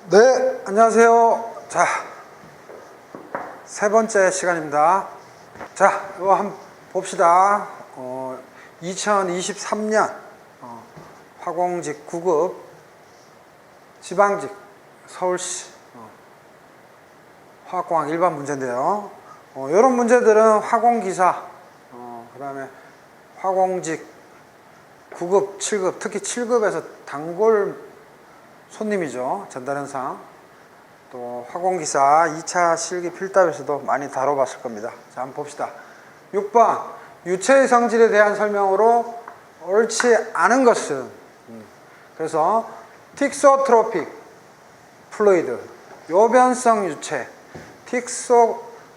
네, 안녕하세요. 자, 세 번째 시간입니다. 자, 이거 한번 봅시다. 2023년 화공직 9급 지방직 서울시 화학공학 일반 문제인데요. 이런 문제들은 화공기사, 그 다음에 화공직 9급, 7급, 특히 7급에서 단골 손님이죠. 전달현상. 또 화공기사 2차 실기 필답에서도 많이 다뤄봤을 겁니다. 자, 한번 봅시다. 6번 유체의 성질에 대한 설명으로 옳지 않은 것은, 그래서 틱소트로픽 플루이드, 요변성 유체,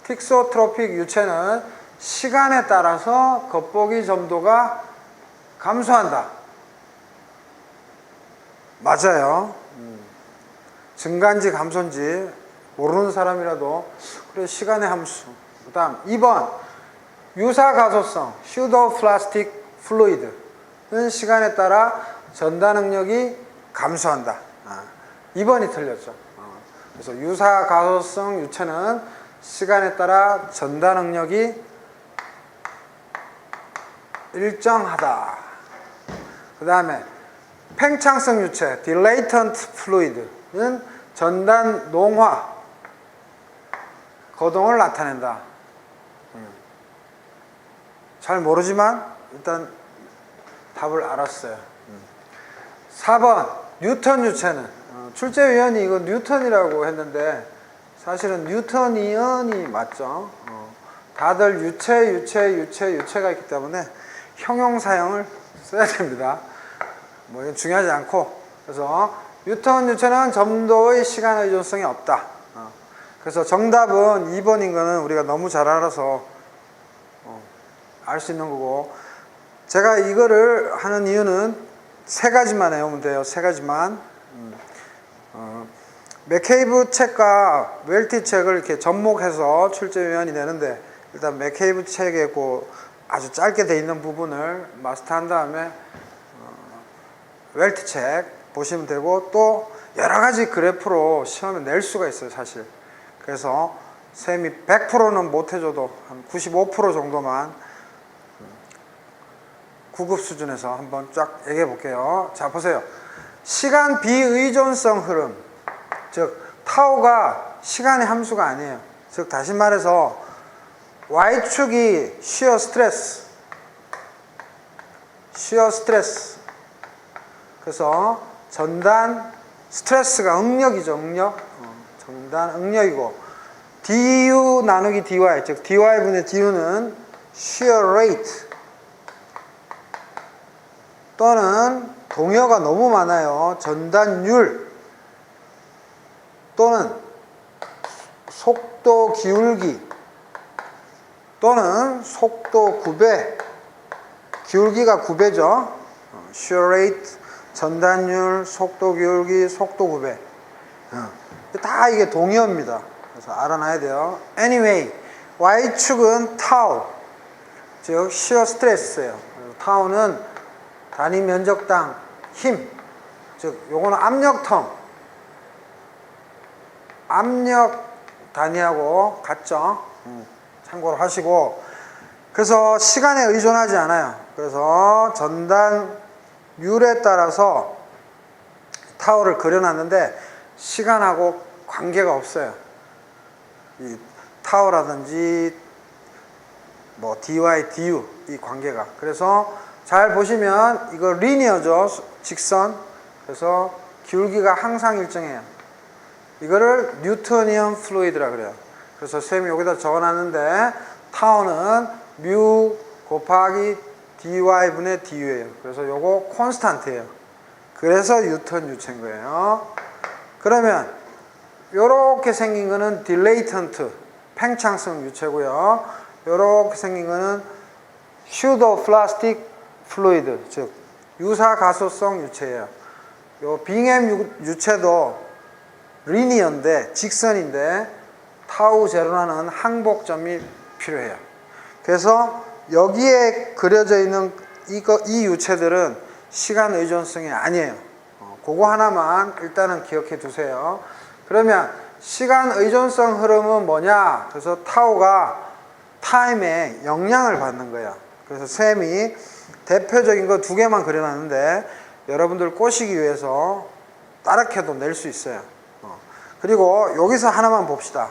틱소트로픽 유체는 시간에 따라서 겉보기 점도가 감소한다. 맞아요. 증가인지 감소인지 모르는 사람이라도 그래, 시간의 함수. 그 다음 2번 유사 가소성 슈더 플라스틱 플루이드는 시간에 따라 전달 능력이 감소한다. 2번이 틀렸죠. 그래서 유사 가소성 유체는 시간에 따라 전달 능력이 일정하다. 그 다음에 팽창성 유체 dilatant fluid는 전단 농화 거동을 나타낸다. 잘 모르지만 일단 답을 알았어요. 4번 뉴턴 유체는 출제위원이 이거 뉴턴이라고 했는데 사실은 뉴턴이언이 맞죠. 다들 유체가 있기 때문에 형용사형을 써야 됩니다. 뭐 이건 중요하지 않고, 그래서 뉴턴 유체는 점도의 시간 의존성이 없다. 그래서 정답은 2번인 거는 우리가 너무 잘 알아서 알 수 있는 거고, 제가 이거를 하는 이유는 세 가지만 외우면 돼요. 세 가지만. 맥케이브 책과 웰티 책을 이렇게 접목해서 출제위원이 되는데, 일단 맥케이브 책에 그 아주 짧게 돼 있는 부분을 마스터한 다음에 웰트 책 보시면 되고, 또 여러 가지 그래프로 시험에 낼 수가 있어요, 사실. 그래서 쌤이 100%는 못 해줘도 한 95% 정도만 9급 수준에서 한번 쫙 얘기해 볼게요. 자, 보세요. 시간 비의존성 흐름, 즉 타우가 시간의 함수가 아니에요. 즉 다시 말해서 Y축이 shear stress. 그래서 전단 스트레스가 응력이죠. 전단 응력이고, du 나누기 dy, 즉 dy분의 du는 shear rate, 또는 동여가 너무 많아요. 전단율, 또는 속도 기울기, 또는 속도 9배, 기울기가 9배죠. shear rate, 전단율, 속도 기울기, 속도 9배. 다 이게 동의어입니다. 그래서 알아놔야 돼요. Anyway, Y축은 타우, 즉 shear stress예요. 타우는 단위 면적당 힘, 즉 요거는 압력 텀, 압력 단위하고 같죠. 참고로 하시고, 그래서 시간에 의존하지 않아요. 그래서 전단율에 따라서 타워를 그려놨는데 시간하고 관계가 없어요. 이 타워라든지 뭐 dy, du 이 관계가. 그래서 잘 보시면 이거 리니어죠. 직선. 그래서 기울기가 항상 일정해요. 이거를 뉴토니언 플루이드라 그래요. 그래서 쌤이 여기다 적어놨는데 타워는 뮤 곱하기 dy분의 du예요. 그래서 요거 콘스탄트예요. 그래서 뉴턴 유체인 거예요. 그러면 요렇게 생긴 거는 딜레이턴트, 팽창성 유체고요. 요렇게 생긴 거는 슈더 플라스틱 플루이드, 즉 유사 가소성 유체예요. 요 빙엠 유체도 리니어인데, 직선인데 타우 제로라는 항복점이 필요해요. 그래서 여기에 그려져 있는 이 유체들은 시간 의존성이 아니에요. 그거 하나만 일단은 기억해 두세요. 그러면 시간 의존성 흐름은 뭐냐? 그래서 타우가 타임에 영향을 받는 거야. 그래서 쌤이 대표적인 거 두 개만 그려놨는데 여러분들 꼬시기 위해서 따라해도 낼 수 있어요. 그리고 여기서 하나만 봅시다.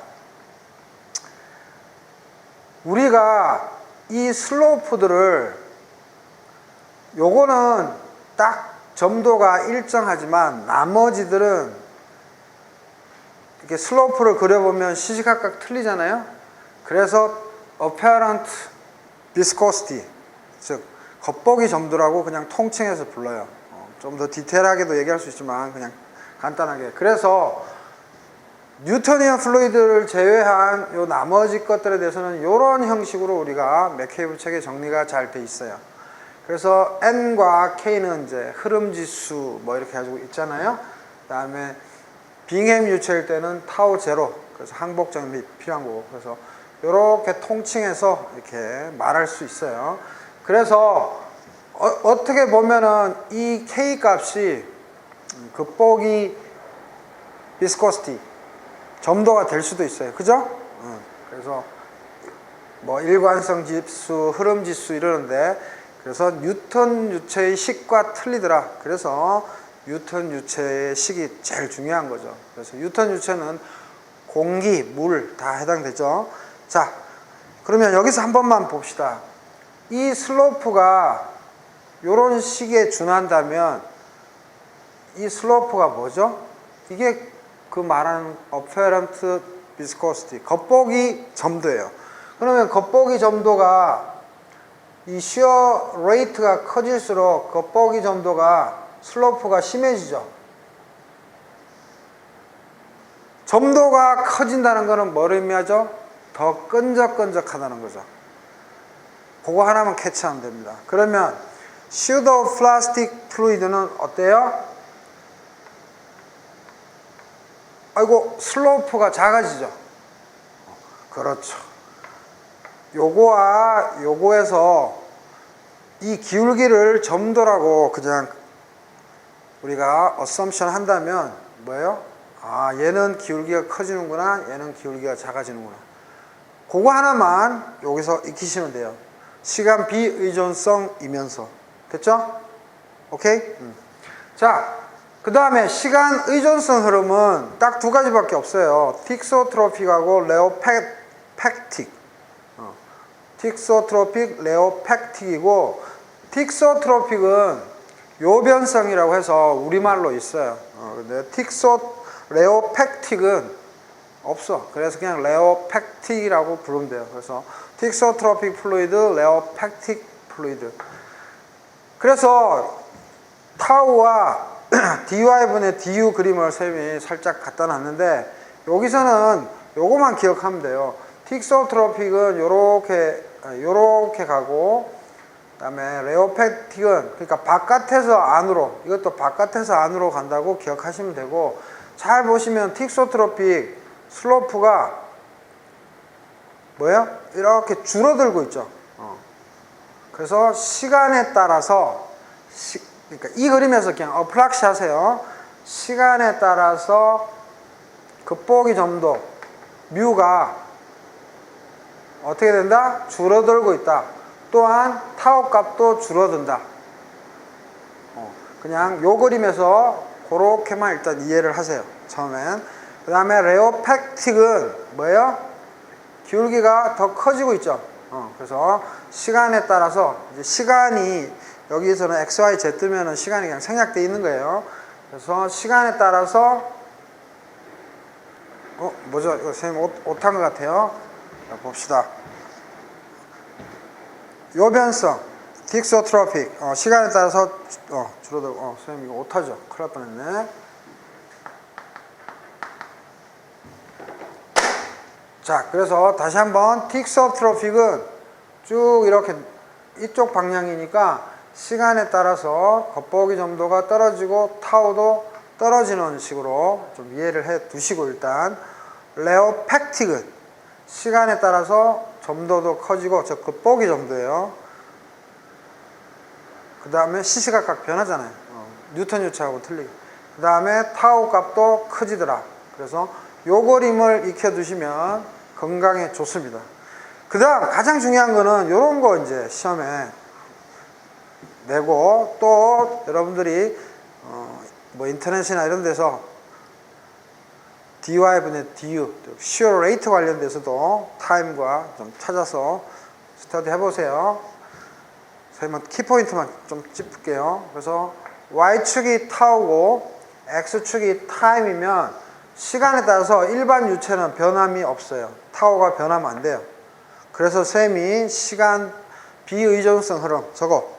우리가 이 슬로프들을 요거는 딱 점도가 일정하지만 나머지들은 이렇게 슬로프를 그려보면 시시각각 틀리잖아요. 그래서 apparent viscosity, 즉 겉보기 점도라고 그냥 통칭해서 불러요. 좀 더 디테일하게도 얘기할 수 있지만 그냥 간단하게. 그래서 뉴턴이언 플루이드를 제외한 요 나머지 것들에 대해서는 이런 형식으로 우리가 맥케이브 책에 정리가 잘 돼 있어요. 그래서 N과 K는 이제 흐름 지수 뭐 이렇게 가지고 있잖아요. 그다음에 빙햄 유체일 때는 타우 제로, 그래서 항복 정립이 필요한 거고. 그래서 이렇게 통칭해서 이렇게 말할 수 있어요. 그래서 어떻게 보면은 이 K 값이 겉보기 비스코시티 점도가 될 수도 있어요. 그죠? 그래서 뭐 일관성 지수, 흐름 지수 이러는데, 그래서 뉴턴 유체의 식과 틀리더라. 그래서 뉴턴 유체의 식이 제일 중요한 거죠. 그래서 뉴턴 유체는 공기, 물 다 해당되죠. 자, 그러면 여기서 한 번만 봅시다. 이 슬로프가 요런 식에 준한다면 이 슬로프가 뭐죠? 이게 그 말하는 apparent viscosity, 겉보기 점도예요. 그러면 겉보기 점도가 이 shear rate가 커질수록 겉보기 점도가 슬로프가 심해지죠. 점도가 커진다는 것은 뭘 의미하죠? 더 끈적끈적하다는 거죠. 그거 하나만 캐치하면 됩니다. 그러면 pseudo plastic fluid는 어때요? 아이고, 슬로프가 작아지죠. 그렇죠. 요거와 요거에서 이 기울기를 점도라고 그냥 우리가 assumption 한다면 뭐예요? 아, 얘는 기울기가 커지는구나, 얘는 기울기가 작아지는구나. 그거 하나만 여기서 익히시면 돼요. 시간 비의존성이면서. 됐죠? 오케이? 자, 그 다음에 시간 의존성 흐름은 딱 두 가지밖에 없어요. 틱소트로픽하고 레오팩틱. 틱소트로픽, 레오팩틱이고, 틱소트로픽은 요변성이라고 해서 우리말로 있어요. 근데 레오팩틱은 없어. 그래서 그냥 레오팩틱이라고 부르면 돼요. 그래서 틱소트로픽 플루이드, 레오팩틱 플루이드. 그래서 타우와 dy분의 du 그림을 쌤이 살짝 갖다 놨는데, 여기서는 요거만 기억하면 돼요. 틱소트로픽은 요렇게 가고, 그 다음에 레오팩틱은 그러니까 바깥에서 안으로, 이것도 바깥에서 안으로 간다고 기억하시면 되고, 잘 보시면 틱소트로픽 슬로프가 뭐예요? 이렇게 줄어들고 있죠. 그래서 시간에 따라서 그러니까 이 그림에서 그냥 어플락시 하세요. 시간에 따라서 겉보기 점도 뮤가 어떻게 된다? 줄어들고 있다. 또한 타워 값도 줄어든다. 그냥 요 그림에서 그렇게만 일단 이해를 하세요. 처음엔. 그 다음에 레오팩틱은 뭐예요? 기울기가 더 커지고 있죠. 그래서 시간에 따라서 이제 시간이 여기서는 x, y, z면은 시간이 그냥 생략되어 있는 거예요. 그래서 시간에 따라서 뭐죠? 이거 선생님 옷한 것 같아요. 자, 봅시다. 요변성, 틱소트로픽, 시간에 따라서 줄어들고, 선생님 이거 오타죠? 큰일 날 뻔했네. 자, 그래서 다시 한번 틱소트로픽은 쭉 이렇게 이쪽 방향이니까 시간에 따라서 겉보기 점도가 떨어지고 타우도 떨어지는 식으로 좀 이해를 해 두시고, 일단 레오팩틱은 시간에 따라서 점도도 커지고, 저 겉보기 점도예요. 그 다음에 시시각각 변하잖아요. 뉴턴 유체하고 틀리게. 그 다음에 타우 값도 커지더라. 그래서 요 그림을 익혀두시면 건강에 좋습니다. 그 다음 가장 중요한 거는 요런 거 이제 시험에 내고, 또 여러분들이 뭐 인터넷이나 이런 데서 DY분의 DU, shear rate 관련돼서도 타임과 좀 찾아서 스터디 해보세요. 선생님은 키포인트만 좀 짚을게요. 그래서 Y축이 타우고 X축이 타임이면 시간에 따라서 일반 유체는 변함이 없어요. 타우가 변하면 안 돼요. 그래서 쌤이 시간 비의존성 흐름, 저거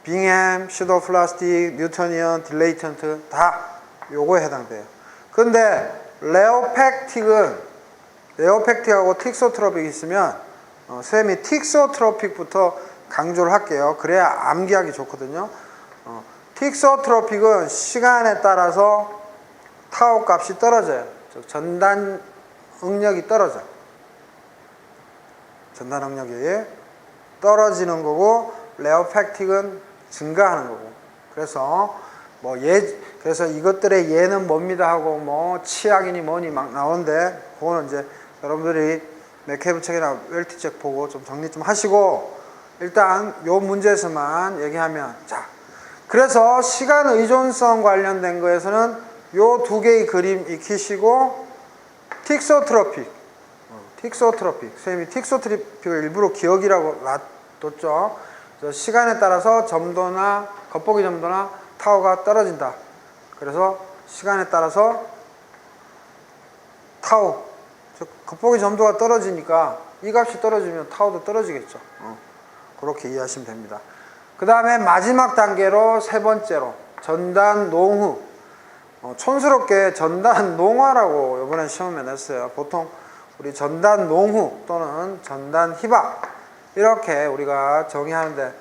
빙햄, 슈도플라스틱, 뉴토니언, 딜레이턴트 다 요거에 해당돼요. 근데 레오팩틱하고 틱소트로픽이 있으면 쌤이 틱소트로픽부터 강조를 할게요. 그래야 암기하기 좋거든요. 틱소트로픽은 시간에 따라서 타우 값이 떨어져요. 즉 전단 응력이 떨어져. 전단 응력이 떨어지는 거고, 레오팩틱은 증가하는 거고. 그래서 그래서 이것들의 예는 뭡니다 하고 뭐 치약이니 뭐니 막 나오는데, 그거는 이제 여러분들이 맥케이브 책이나 웰티 책 보고 좀 정리 좀 하시고, 일단 요 문제에서만 얘기하면, 자, 그래서 시간 의존성 관련된 거에서는 요 두 개의 그림 익히시고, 틱소트로픽, 선생님이 틱소트로픽을 일부러 기억이라고 놔뒀죠. 그래서 시간에 따라서 점도나 겉보기 점도나 타우가 떨어진다. 그래서 시간에 따라서 타우, 즉 겉보기 점도가 떨어지니까 이 값이 떨어지면 타우도 떨어지겠죠. 그렇게 이해하시면 됩니다. 그 다음에 마지막 단계로 세 번째로 전단 농후. 촌스럽게 전단 농화라고 이번에 시험에 냈어요. 보통 우리 전단 농후 또는 전단 희박 이렇게 우리가 정의하는데,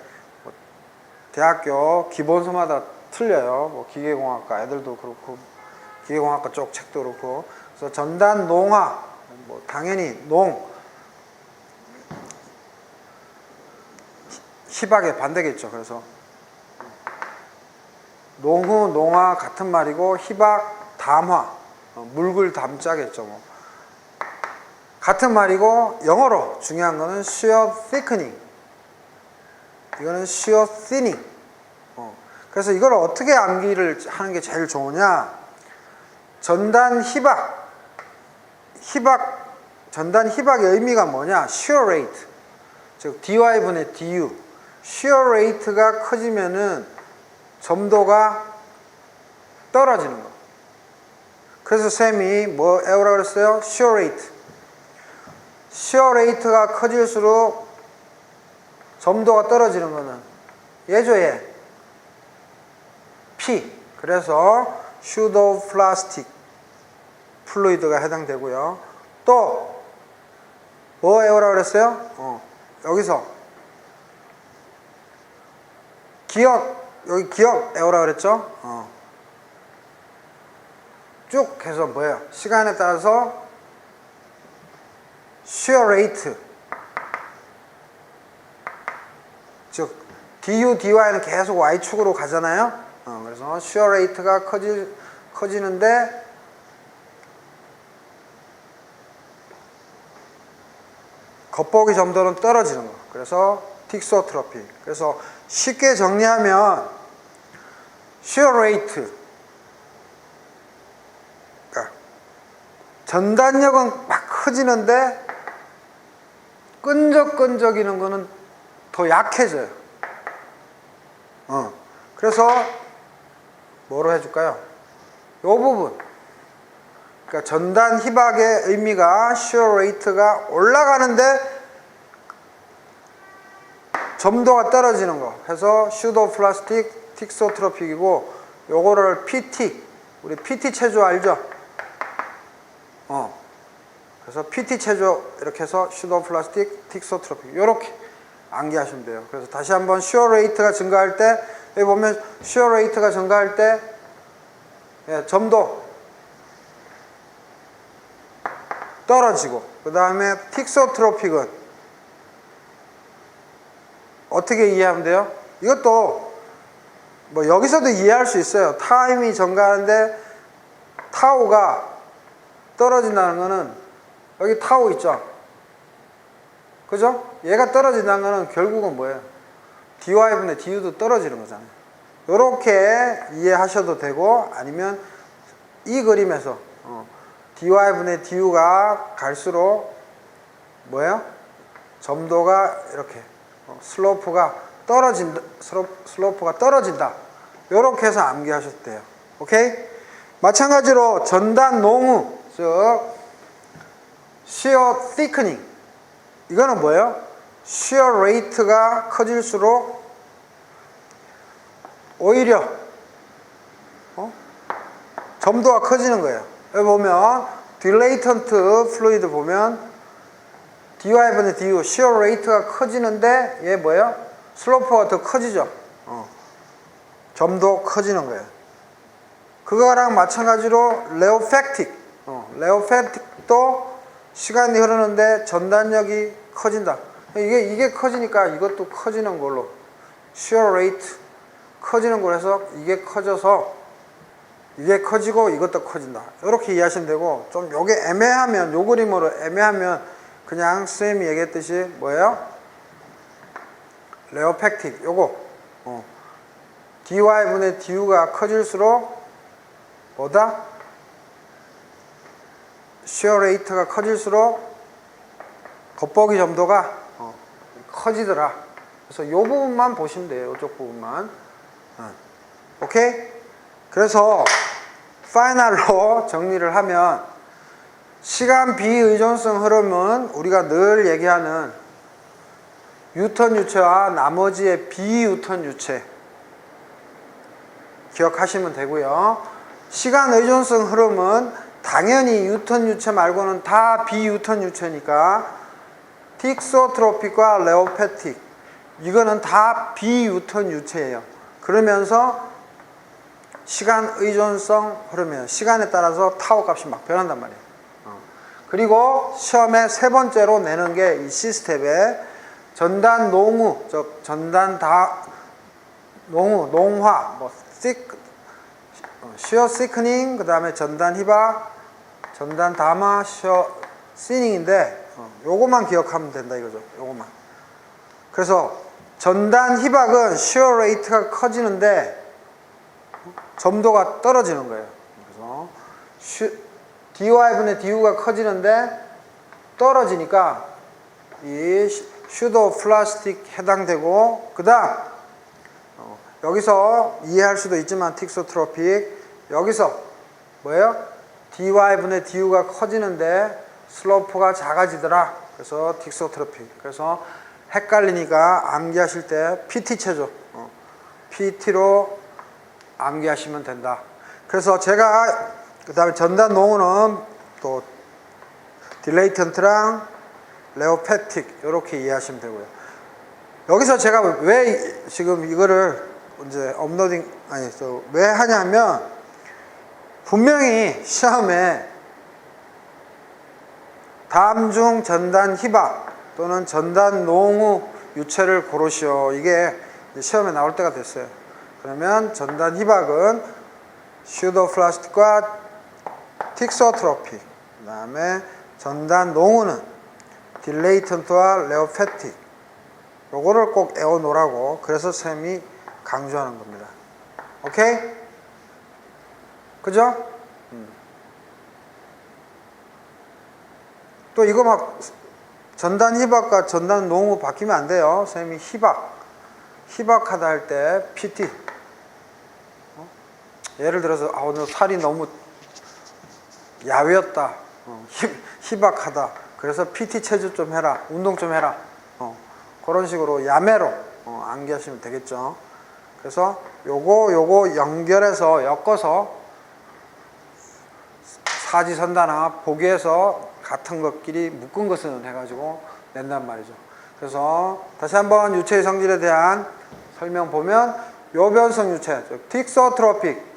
대학교 기본서마다 틀려요. 뭐 기계공학과 애들도 그렇고 기계공학과 쪽 책도 그렇고. 그래서 전단 농화, 뭐 당연히 희박의 반대겠죠. 그래서 농후, 농화 같은 말이고, 희박, 담화, 묽을 담자겠죠. 뭐. 같은 말이고, 영어로 중요한 거는 shear thickening, 이거는 shear thinning. 그래서 이걸 어떻게 암기를 하는 게 제일 좋으냐? 전단 희박의 의미가 뭐냐? shear rate, 즉 dy분의 du. shear rate가 커지면은 점도가 떨어지는 거. 그래서 쌤이 뭐 에우라고 그랬어요? shear rate. shear rate가 커질수록 점도가 떨어지는 거는 얘죠, 얘. P. 그래서 슈도플라스틱 플루이드가 해당되고요. 또 뭐 에우라고 그랬어요? 여기서 여기 기억 에우라고 그랬죠? 쭉 해서 뭐예요? 시간에 따라서 shear rate, 즉 du, dy는 계속 y축으로 가잖아요. 그래서 shear rate가 커지는데 겉보기 점도는 떨어지는 거. 그래서 틱소트로피. 그래서 쉽게 정리하면 shear rate, 그러니까 전단력은 막 커지는데 끈적끈적이는 거는 더 약해져요. 그래서 뭐로 해줄까요? 요 부분. 그러니까 전단 희박의 의미가 shear rate가 올라가는데 점도가 떨어지는 거. 해서 슈도플라스틱 틱소트로픽이고, 요거를 PT, 우리 PT 체조 알죠? 그래서 PT 체조 이렇게 해서 슈도플라스틱 틱소트로픽 요렇게 암기하시면 돼요. 그래서 다시 한번 shear rate가 증가할 때, 여기 보면 shear rate가 증가할 때 점도 떨어지고, 그 다음에 틱소트로픽은 어떻게 이해하면 돼요? 이것도 뭐 여기서도 이해할 수 있어요. 타임이 증가하는데 타우가 떨어진다는 거는 여기 타우 있죠. 그죠? 얘가 떨어진다는 거는 결국은 뭐예요? dy분의 du도 떨어지는 거잖아요. 이렇게 이해하셔도 되고, 아니면 이 그림에서 dy분의 du가 갈수록 뭐예요? 점도가 이렇게 슬로프가 떨어진다. 이렇게 해서 암기하셔도 돼요. 오케이? 마찬가지로 전단 농우, 즉 shear thickening, 이거는 뭐예요? shear rate가 커질수록 오히려 점도가 커지는 거예요. 여기 보면 dilatant fluid 보면 dy분의 du, shear rate가 커지는데 얘 뭐예요? 슬로프가 더 커지죠. 점도 커지는 거예요. 그거랑 마찬가지로 레오팩틱, 레오팩틱도 시간이 흐르는데 전단력이 커진다. 이게 커지니까 이것도 커지는 걸로, shear rate 커지는 걸로 해서 이게 커져서 이게 커지고 이것도 커진다. 이렇게 이해하시면 되고, 좀 요게 애매하면, 요 그림으로 애매하면 그냥 쌤이 얘기했듯이 뭐예요? 레오팩틱, 요거 dy분의 du가 커질수록 뭐다? shear rate가 커질수록 겉보기 점도가 커지더라. 그래서 요 부분만 보시면 돼요. 이쪽 부분만. 오케이? 그래서 파이널로 정리를 하면, 시간 비의존성 흐름은 우리가 늘 얘기하는 유턴 유체와 나머지의 비유턴 유체 기억하시면 되고요. 시간 의존성 흐름은 당연히 유턴 유체 말고는 다 비유턴 유체니까 틱소트로픽과 레오패틱, 이거는 다 비유턴 유체예요. 그러면서 시간 의존성 흐름이에요. 시간에 따라서 타워 값이 막 변한단 말이에요. 그리고 시험에 세 번째로 내는 게 이 시스템에 전단 농우, 즉 전단 농우, 농화, 뭐 shear thickening, 그 다음에 전단 희박, 전단 담화, shear thinning,인데 요것만 기억하면 된다 이거죠. 요것만. 그래서 전단 희박은 shear rate가 커지는데 점도가 떨어지는 거예요. 그래서 dy분의 du가 커지는데 떨어지니까 이 슈도 플라스틱 해당되고, 그 다음 여기서 이해할 수도 있지만 틱소트로픽, 여기서 뭐예요? dy분의 du가 커지는데 슬로프가 작아지더라. 그래서 틱소트로픽. 그래서 헷갈리니까 암기하실 때 PT체죠. PT로 암기하시면 된다. 그래서 제가 그 다음에 전단 농우는 또 딜레이턴트랑 레오패틱 이렇게 이해하시면 되고요. 여기서 제가 왜 지금 이거를 이제 왜 하냐면, 분명히 시험에 다음 중 전단 희박 또는 전단 농우 유체를 고르시오, 이게 시험에 나올 때가 됐어요. 그러면 전단 희박은 슈도플라스틱과 틱소트로픽, 그 다음에 전단 농우는 딜레이턴트와 레오패틱, 요거를 꼭 외워놓으라고, 그래서 쌤이 강조하는 겁니다. 오케이? 그죠? 또 이거 막 전단 희박과 전단 농우 바뀌면 안 돼요. 쌤이 희박하다 할 때 PT, 예를 들어서 오늘 살이 너무 야위었다, 희박하다, 그래서 PT 체조 좀 해라, 운동 좀 해라, 그런 식으로 야매로 암기하시면 되겠죠. 그래서 요거 연결해서 엮어서 사지선다나 보기에서 같은 것끼리 묶은 것은 해가지고 낸단 말이죠. 그래서 다시 한번 유체의 성질에 대한 설명 보면, 요변성 유체, 즉 틱소트로픽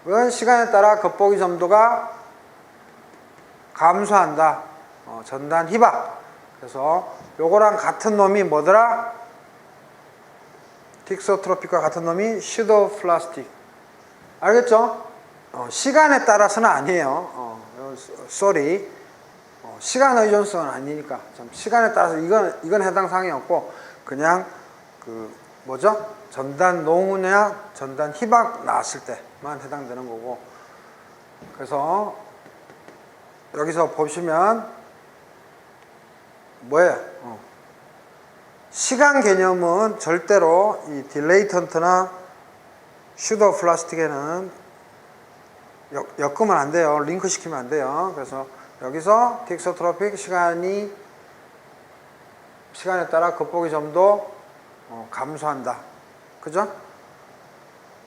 은 시간에 따라 겉보기 점도가 감소한다. 전단 희박. 그래서 요거랑 같은 놈이 뭐더라? 틱소트로픽과 같은 놈이 슈도 플라스틱. 알겠죠? 시간에 따라서는 아니에요. 쏘리. 시간 의존성은 아니니까. 참 시간에 따라서 이건 해당 사항이 없고, 그냥 그 뭐죠? 전단 농후나 전단 희박 나왔을 때만 해당되는 거고. 그래서 여기서 보시면 뭐예요? 시간 개념은 절대로 이 딜레이턴트나 슈더 플라스틱에는 엮으면 안 돼요. 링크 시키면 안 돼요. 그래서 여기서 틱소트로픽 시간에 따라 겉보기 점도 감소한다. 그죠?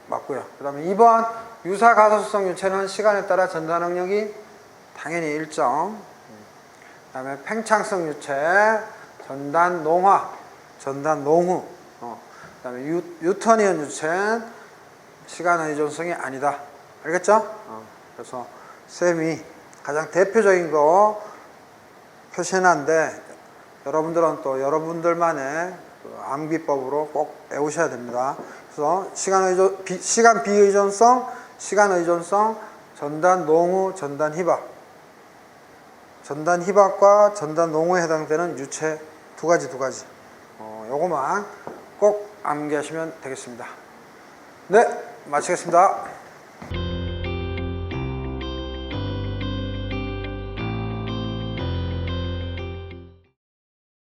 맞고요. 그 다음에 2번 유사 가소성 유체는 시간에 따라 전달 능력이 당연히 일정. 그 다음에 팽창성 유체, 전단 농화, 전단 농후. 그 다음에 유터니언 유체는 시간 의존성이 아니다. 알겠죠? 그래서 쌤이 가장 대표적인 거 표시해놨는데, 여러분들은 또 여러분들만의 그 암기법으로 꼭 외우셔야 됩니다. 그래서 시간 비의존성, 시간 의존성, 전단 농후, 전단 희박. 전단 희박과 전단 농후에 해당되는 유체 두 가지. 요거만 꼭 암기하시면 되겠습니다. 네, 마치겠습니다.